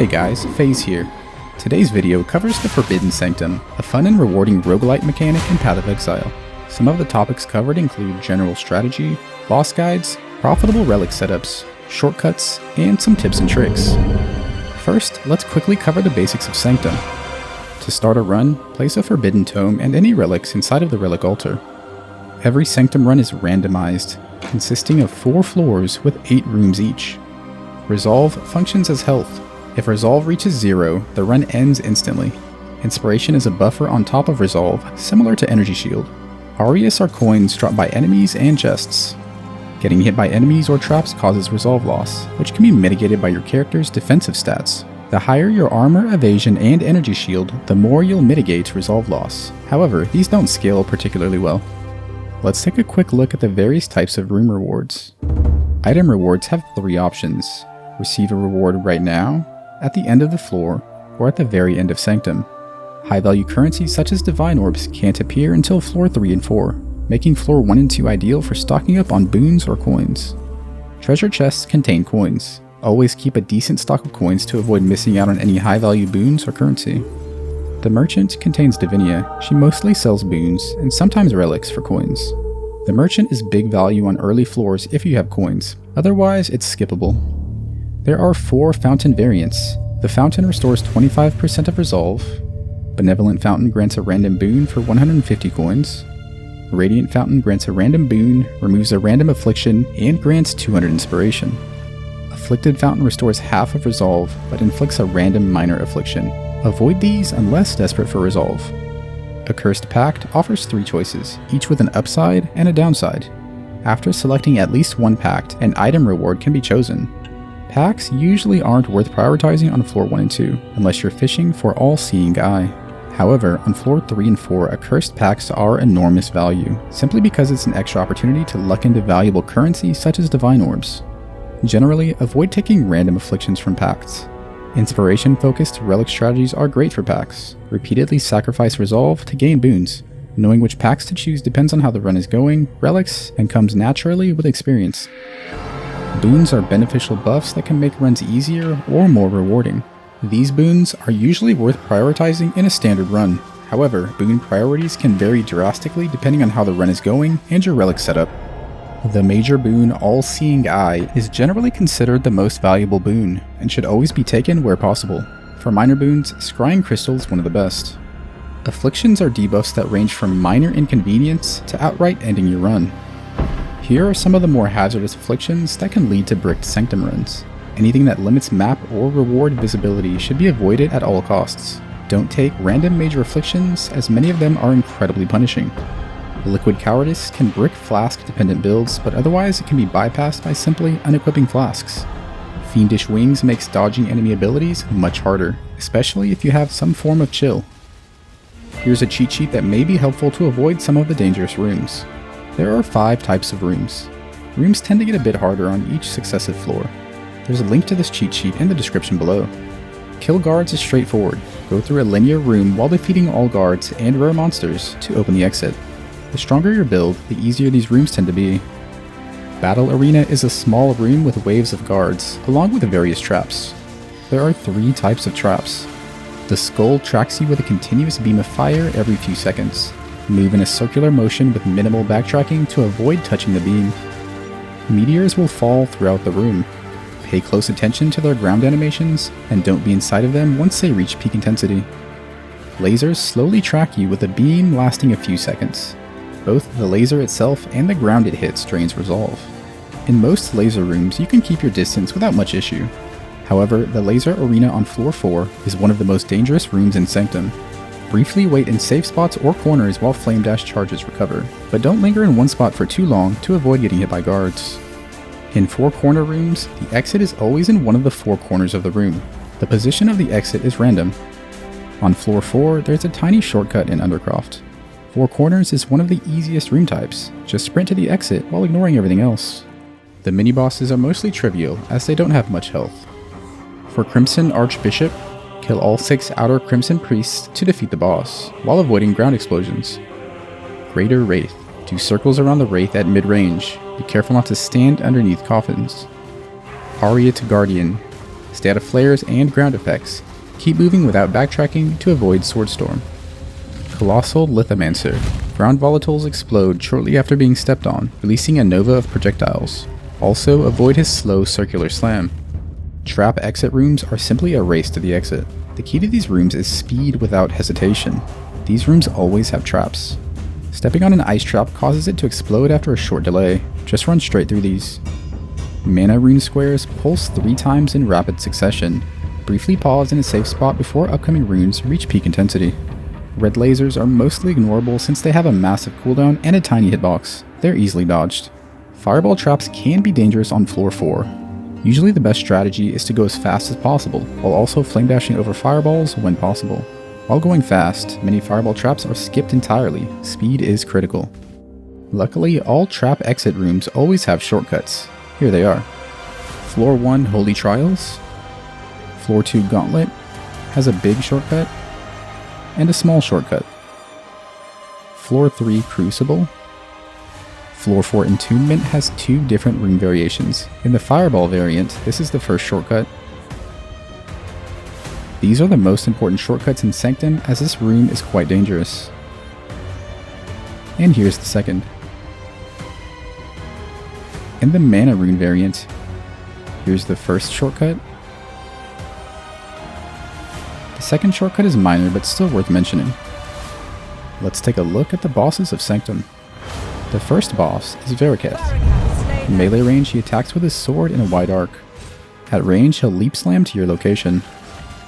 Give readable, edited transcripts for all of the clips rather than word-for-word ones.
Hey guys, Phaze here. Today's video covers the Forbidden Sanctum, a fun and rewarding roguelite mechanic in Path of Exile. Some of the topics covered include general strategy, boss guides, profitable relic setups, shortcuts, and some tips and tricks. First, let's quickly cover the basics of Sanctum. To start a run, place a Forbidden Tome and any relics inside of the relic altar. Every Sanctum run is randomized, consisting of 4 floors with 8 rooms each. Resolve functions as health. If Resolve reaches 0, the run ends instantly. Inspiration is a buffer on top of Resolve, similar to Energy Shield. Aureus are coins dropped by enemies and chests. Getting hit by enemies or traps causes Resolve loss, which can be mitigated by your character's defensive stats. The higher your armor, evasion, and energy shield, the more you'll mitigate Resolve loss. However, these don't scale particularly well. Let's take a quick look at the various types of room rewards. Item rewards have 3 options. Receive a reward right now, at the end of the floor, or at the very end of Sanctum. High-value currencies such as Divine Orbs can't appear until floor 3 and 4, making floor 1 and 2 ideal for stocking up on boons or coins. Treasure chests contain coins. Always keep a decent stock of coins to avoid missing out on any high-value boons or currency. The Merchant contains Divinia. She mostly sells boons, and sometimes relics for coins. The Merchant is big value on early floors if you have coins, otherwise it's skippable. There are 4 fountain variants. The Fountain restores 25% of Resolve. Benevolent Fountain grants a random boon for 150 coins. Radiant Fountain grants a random boon, removes a random affliction, and grants 200 inspiration. Afflicted Fountain restores half of Resolve, but inflicts a random minor affliction. Avoid these unless desperate for Resolve. Accursed Pact offers 3 choices, each with an upside and a downside. After selecting at least one pact, an item reward can be chosen. Pacts usually aren't worth prioritizing on floor 1 and 2, unless you're fishing for All-Seeing Eye. However, on floor 3 and 4, Accursed Pacts are enormous value, simply because it's an extra opportunity to luck into valuable currency such as Divine Orbs. Generally, avoid taking random afflictions from pacts. Inspiration-focused Relic Strategies are great for pacts. Repeatedly sacrifice Resolve to gain boons. Knowing which pacts to choose depends on how the run is going, relics, and comes naturally with experience. Boons are beneficial buffs that can make runs easier or more rewarding. These boons are usually worth prioritizing in a standard run. However, boon priorities can vary drastically depending on how the run is going and your relic setup. The major boon All-Seeing Eye is generally considered the most valuable boon, and should always be taken where possible. For minor boons, Scrying Crystal is one of the best. Afflictions are debuffs that range from minor inconvenience to outright ending your run. Here are some of the more hazardous afflictions that can lead to bricked Sanctum runs. Anything that limits map or reward visibility should be avoided at all costs. Don't take random major afflictions, as many of them are incredibly punishing. Liquid Cowardice can brick flask dependent builds, but otherwise it can be bypassed by simply unequipping flasks. Fiendish Wings makes dodging enemy abilities much harder, especially if you have some form of chill. Here's a cheat sheet that may be helpful to avoid some of the dangerous rooms. There are 5 types of rooms. Rooms tend to get a bit harder on each successive floor. There's a link to this cheat sheet in the description below. Kill guards is straightforward. Go through a linear room while defeating all guards and rare monsters to open the exit. The stronger your build, the easier these rooms tend to be. Battle Arena is a small room with waves of guards, along with various traps. There are 3 types of traps. The Skull tracks you with a continuous beam of fire every few seconds. Move in a circular motion with minimal backtracking to avoid touching the beam. Meteors will fall throughout the room. Pay close attention to their ground animations, and don't be inside of them once they reach peak intensity. Lasers slowly track you with a beam lasting a few seconds. Both the laser itself and the ground it hits drains Resolve. In most laser rooms, you can keep your distance without much issue. However, the Laser Arena on floor 4 is one of the most dangerous rooms in Sanctum. Briefly wait in safe spots or corners while Flame Dash charges recover, but don't linger in one spot for too long to avoid getting hit by guards. In 4 corner rooms, the exit is always in one of the 4 corners of the room. The position of the exit is random. On floor 4, there's a tiny shortcut in Undercroft. 4 corners is one of the easiest room types. Just sprint to the exit while ignoring everything else. The mini-bosses are mostly trivial, as they don't have much health. For Crimson Archbishop, kill all 6 outer Crimson Priests to defeat the boss, while avoiding ground explosions. Greater Wraith. Do circles around the Wraith at mid-range. Be careful not to stand underneath coffins. Animate Guardian. Stay out of flares and ground effects. Keep moving without backtracking to avoid Sword Storm. Colossal Lithomancer. Ground volatiles explode shortly after being stepped on, releasing a nova of projectiles. Also, avoid his slow circular slam. Trap exit rooms are simply a race to the exit. The key to these rooms is speed without hesitation. These rooms always have traps. Stepping on an ice trap causes it to explode after a short delay. Just run straight through these. Mana rune squares pulse 3 times in rapid succession. Briefly pause in a safe spot before upcoming runes reach peak intensity. Red lasers are mostly ignorable since they have a massive cooldown and a tiny hitbox. They're easily dodged. Fireball traps can be dangerous on floor 4. Usually the best strategy is to go as fast as possible, while also flame dashing over fireballs when possible. While going fast, many fireball traps are skipped entirely. Speed is critical. Luckily, all trap exit rooms always have shortcuts. Here they are. Floor 1 Holy Trials. Floor 2 Gauntlet has a big shortcut and a small shortcut. Floor 3 Crucible. Floor 4 Entombment has 2 different rune variations. In the Fireball variant, this is the first shortcut. These are the most important shortcuts in Sanctum, as this room is quite dangerous. And here's the second. In the Mana Rune variant, here's the first shortcut. The second shortcut is minor, but still worth mentioning. Let's take a look at the bosses of Sanctum. The first boss is Varakath. In melee range, he attacks with his sword in a wide arc. At range, he'll leap slam to your location.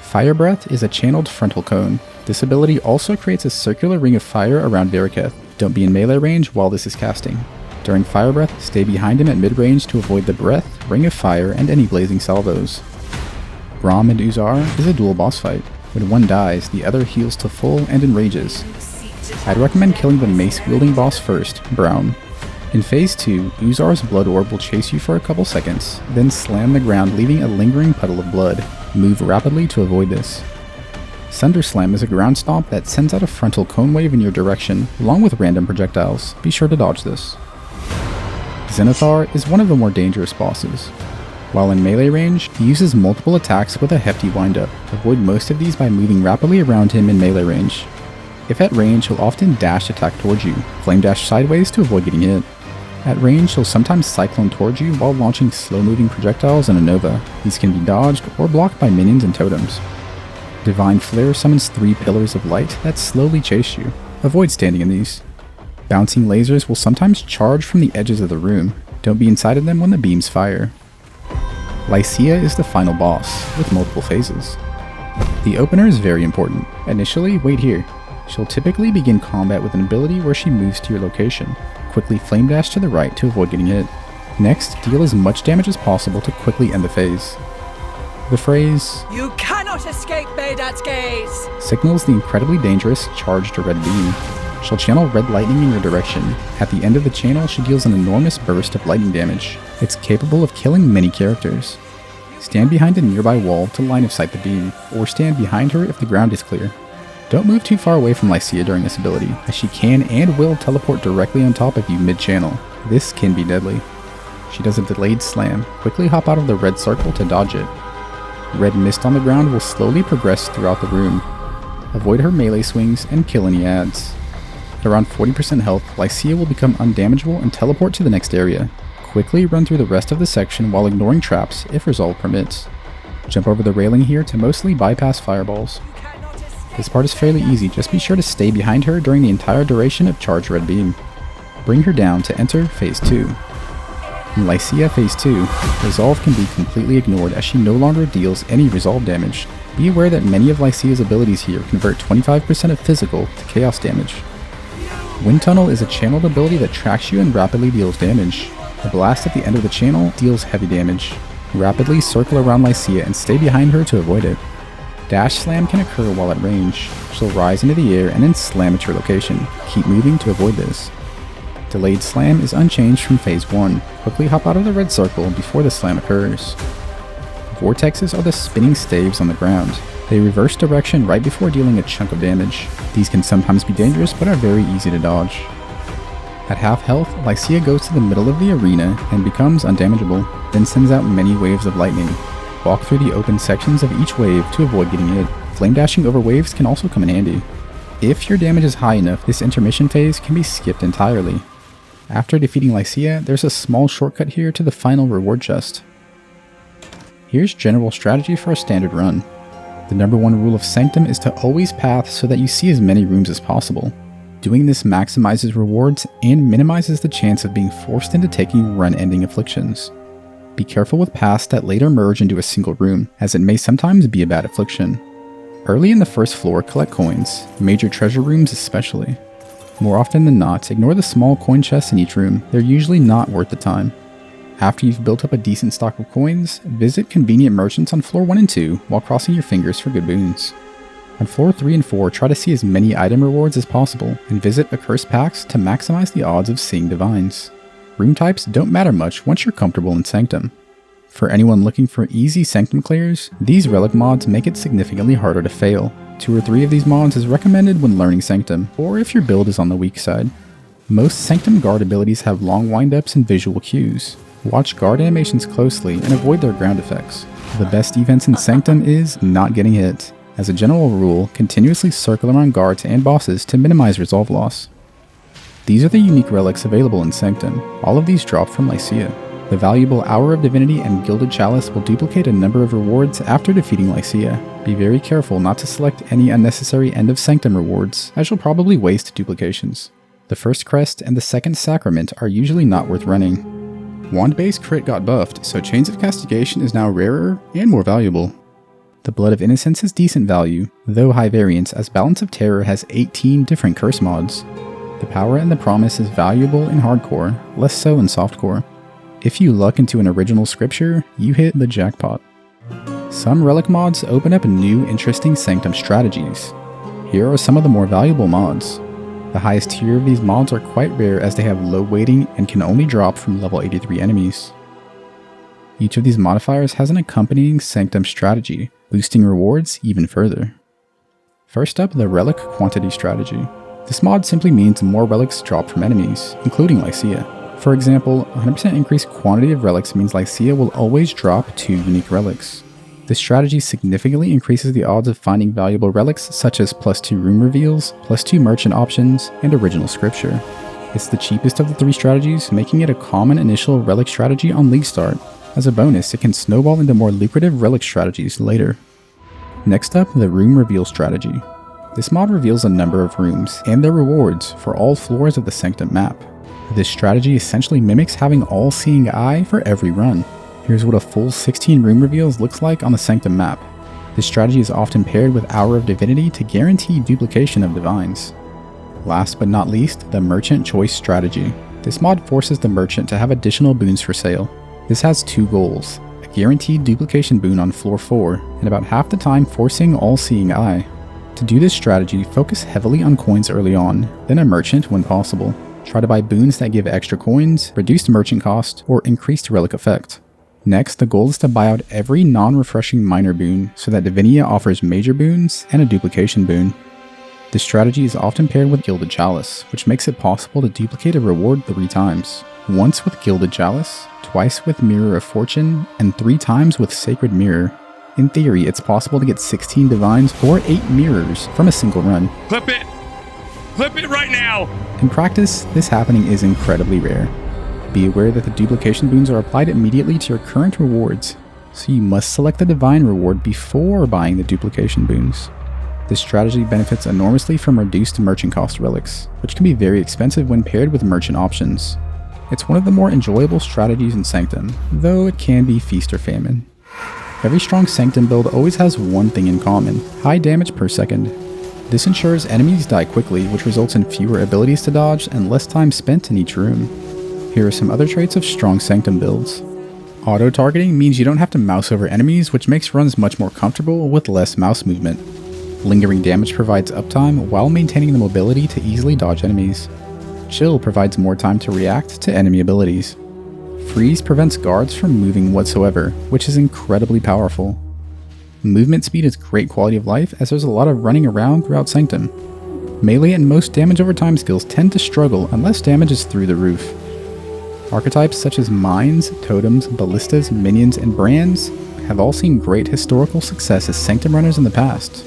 Fire Breath is a channeled frontal cone. This ability also creates a circular ring of fire around Varakath. Don't be in melee range while this is casting. During Fire Breath, stay behind him at mid-range to avoid the breath, ring of fire, and any blazing salvos. Braom Uzar is a dual boss fight. When one dies, the other heals to full and enrages. I'd recommend killing the mace-wielding boss first, Braom. In Phase 2, Uzar's Blood Orb will chase you for a couple seconds, then slam the ground leaving a lingering puddle of blood. Move rapidly to avoid this. Sunder Slam is a ground stomp that sends out a frontal cone wave in your direction, along with random projectiles. Be sure to dodge this. Xenathar is one of the more dangerous bosses. While in melee range, he uses multiple attacks with a hefty windup. Avoid most of these by moving rapidly around him in melee range. If at range, he'll often dash attack towards you, flame dash sideways to avoid getting hit. At range, he'll sometimes cyclone towards you while launching slow-moving projectiles and a nova. These can be dodged or blocked by minions and totems. Divine Flare summons 3 pillars of light that slowly chase you. Avoid standing in these. Bouncing lasers will sometimes charge from the edges of the room. Don't be inside of them when the beams fire. Lycia is the final boss, with multiple phases. The opener is very important. Initially, wait here. She'll typically begin combat with an ability where she moves to your location. Quickly flame dash to the right to avoid getting hit. Next, deal as much damage as possible to quickly end the phase. The phrase, "You cannot escape Baydat's gaze," signals the incredibly dangerous charged red beam. She'll channel red lightning in your direction. At the end of the channel, she deals an enormous burst of lightning damage. It's capable of killing many characters. Stand behind a nearby wall to line of sight the beam, or stand behind her if the ground is clear. Don't move too far away from Lycia during this ability, as she can and will teleport directly on top of you mid-channel. This can be deadly. She does a delayed slam. Quickly hop out of the red circle to dodge it. Red mist on the ground will slowly progress throughout the room. Avoid her melee swings and kill any adds. At around 40% health, Lycia will become undamageable and teleport to the next area. Quickly run through the rest of the section while ignoring traps if resolve permits. Jump over the railing here to mostly bypass fireballs. This part is fairly easy, just be sure to stay behind her during the entire duration of Charge Red Beam. Bring her down to enter Phase 2. In Lycia Phase 2, Resolve can be completely ignored as she no longer deals any resolve damage. Be aware that many of Lycia's abilities here convert 25% of physical to chaos damage. Wind Tunnel is a channeled ability that tracks you and rapidly deals damage. A blast at the end of the channel deals heavy damage. Rapidly circle around Lycia and stay behind her to avoid it. Dash Slam can occur while at range. She'll rise into the air and then slam at your location. Keep moving to avoid this. Delayed Slam is unchanged from Phase 1. Quickly hop out of the red circle before the slam occurs. Vortexes are the spinning staves on the ground. They reverse direction right before dealing a chunk of damage. These can sometimes be dangerous but are very easy to dodge. At half health, Lycia goes to the middle of the arena and becomes undamageable, then sends out many waves of lightning. Walk through the open sections of each wave to avoid getting hit. Flame dashing over waves can also come in handy. If your damage is high enough, this intermission phase can be skipped entirely. After defeating Lycia, there's a small shortcut here to the final reward chest. Here's general strategy for a standard run. The number one rule of Sanctum is to always path so that you see as many rooms as possible. Doing this maximizes rewards and minimizes the chance of being forced into taking run-ending afflictions. Be careful with paths that later merge into a single room, as it may sometimes be a bad affliction. Early in the first floor, collect coins, major treasure rooms especially. More often than not, ignore the small coin chests in each room, they're usually not worth the time. After you've built up a decent stock of coins, visit convenient merchants on floor 1 and 2 while crossing your fingers for good boons. On floor 3 and 4, try to see as many item rewards as possible, and visit Accursed Pacts to maximize the odds of seeing divines. Room types don't matter much once you're comfortable in Sanctum. For anyone looking for easy Sanctum clears, these Relic mods make it significantly harder to fail. 2 or 3 of these mods is recommended when learning Sanctum, or if your build is on the weak side. Most Sanctum guard abilities have long windups and visual cues. Watch guard animations closely and avoid their ground effects. The best defense in Sanctum is not getting hit. As a general rule, continuously circle around guards and bosses to minimize resolve loss. These are the unique relics available in Sanctum. All of these drop from Lycia. The valuable Hour of Divinity and Gilded Chalice will duplicate a number of rewards after defeating Lycia. Be very careful not to select any unnecessary End of Sanctum rewards, as you'll probably waste duplications. The first crest and the second sacrament are usually not worth running. Wand-based crit got buffed, so Chains of Castigation is now rarer and more valuable. The Blood of Innocence is decent value, though high variance, as Balance of Terror has 18 different curse mods. The Power and the Promise is valuable in hardcore, less so in softcore. If you luck into an original scripture, you hit the jackpot. Some Relic mods open up new interesting Sanctum strategies. Here are some of the more valuable mods. The highest tier of these mods are quite rare as they have low weighting and can only drop from level 83 enemies. Each of these modifiers has an accompanying Sanctum strategy, boosting rewards even further. First up, the Relic Quantity strategy. This mod simply means more relics drop from enemies, including Lycia. For example, 100% increased quantity of relics means Lycia will always drop 2 unique relics. This strategy significantly increases the odds of finding valuable relics such as +2 room reveals, +2 merchant options, and original scripture. It's the cheapest of the 3 strategies, making it a common initial relic strategy on League Start. As a bonus, it can snowball into more lucrative relic strategies later. Next up, the Room Reveal strategy. This mod reveals a number of rooms, and their rewards, for all floors of the Sanctum map. This strategy essentially mimics having all-seeing eye for every run. Here's what a full 16 room reveals looks like on the Sanctum map. This strategy is often paired with Hour of Divinity to guarantee duplication of divines. Last but not least, the Merchant Choice strategy. This mod forces the merchant to have additional boons for sale. This has 2 goals, a guaranteed duplication boon on floor 4, and about half the time forcing all-seeing eye. To do this strategy, focus heavily on coins early on, then a merchant when possible. Try to buy boons that give extra coins, reduced merchant cost, or increased relic effect. Next, the goal is to buy out every non-refreshing minor boon so that Divinia offers major boons and a duplication boon. This strategy is often paired with Gilded Chalice, which makes it possible to duplicate a reward 3 times. Once with Gilded Chalice, twice with Mirror of Fortune, and 3 times with Sacred Mirror. In theory, it's possible to get 16 divines or 8 mirrors from a single run. Clip it! Clip it right now! In practice, this happening is incredibly rare. Be aware that the duplication boons are applied immediately to your current rewards, so you must select the divine reward before buying the duplication boons. This strategy benefits enormously from reduced merchant cost relics, which can be very expensive when paired with merchant options. It's one of the more enjoyable strategies in Sanctum, though it can be feast or famine. Every strong Sanctum build always has one thing in common: high damage per second. This ensures enemies die quickly, which results in fewer abilities to dodge and less time spent in each room. Here are some other traits of strong Sanctum builds. Auto-targeting means you don't have to mouse over enemies, which makes runs much more comfortable with less mouse movement. Lingering damage provides uptime while maintaining the mobility to easily dodge enemies. Chill provides more time to react to enemy abilities. Freeze prevents guards from moving whatsoever, which is incredibly powerful. Movement speed is great quality of life as there's a lot of running around throughout Sanctum. Melee and most damage over time skills tend to struggle unless damage is through the roof. Archetypes such as mines, totems, ballistas, minions, and brands have all seen great historical success as Sanctum runners in the past.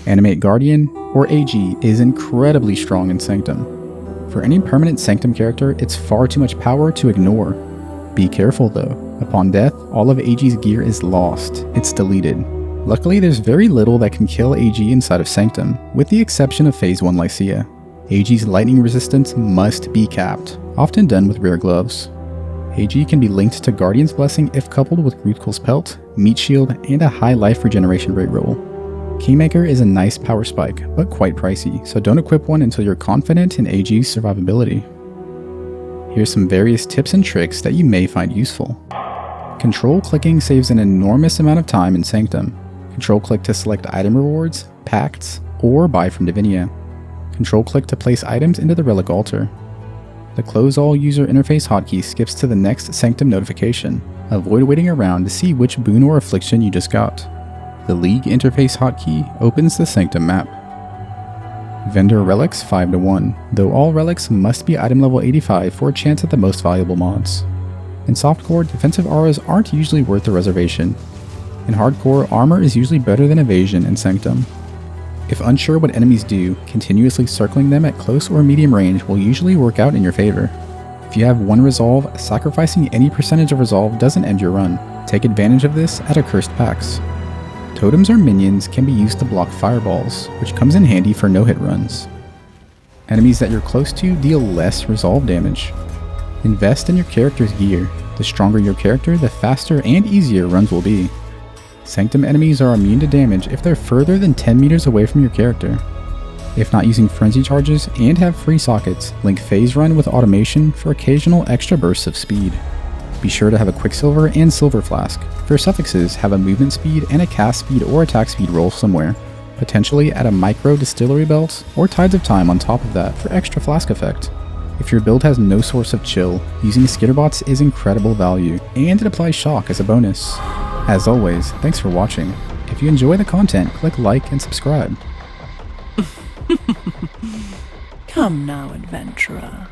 Animate Guardian, or AG, is incredibly strong in Sanctum. For any permanent Sanctum character, it's far too much power to ignore. Be careful though, upon death, all of AG's gear is lost, it's deleted. Luckily, there's very little that can kill AG inside of Sanctum, with the exception of Phase 1 Lycia. AG's lightning resistance must be capped, often done with rare gloves. AG can be linked to Guardian's Blessing if coupled with Gruthkul's Pelt, Meat Shield, and a high life regeneration rate roll. Keymaker is a nice power spike, but quite pricey, so don't equip one until you're confident in AG's survivability. Here's some various tips and tricks that you may find useful. Control clicking saves an enormous amount of time in Sanctum. Control click to select item rewards, pacts, or buy from Divinia. Control click to place items into the Relic altar. The Close All User Interface hotkey skips to the next Sanctum notification. Avoid waiting around to see which boon or affliction you just got. The League Interface hotkey opens the Sanctum map. Vendor Relics 5-1, though all relics must be item level 85 for a chance at the most valuable mods. In softcore, defensive auras aren't usually worth the reservation. In hardcore, armor is usually better than evasion in Sanctum. If unsure what enemies do, continuously circling them at close or medium range will usually work out in your favor. If you have one resolve, sacrificing any percentage of resolve doesn't end your run. Take advantage of this at Accursed Pacts. Totems or minions can be used to block fireballs, which comes in handy for no-hit runs. Enemies that you're close to deal less resolve damage. Invest in your character's gear. The stronger your character, the faster and easier runs will be. Sanctum enemies are immune to damage if they're further than 10 meters away from your character. If not using frenzy charges and have free sockets, link Phaze Run with automation for occasional extra bursts of speed. Be sure to have a Quicksilver and Silver Flask. For suffixes, have a movement speed and a cast speed or attack speed roll somewhere. Potentially add a micro distillery belt or Tides of Time on top of that for extra flask effect. If your build has no source of chill, using Skitterbots is incredible value, and it applies shock as a bonus. As always, thanks for watching. If you enjoy the content, click like and subscribe. Come now, adventurer.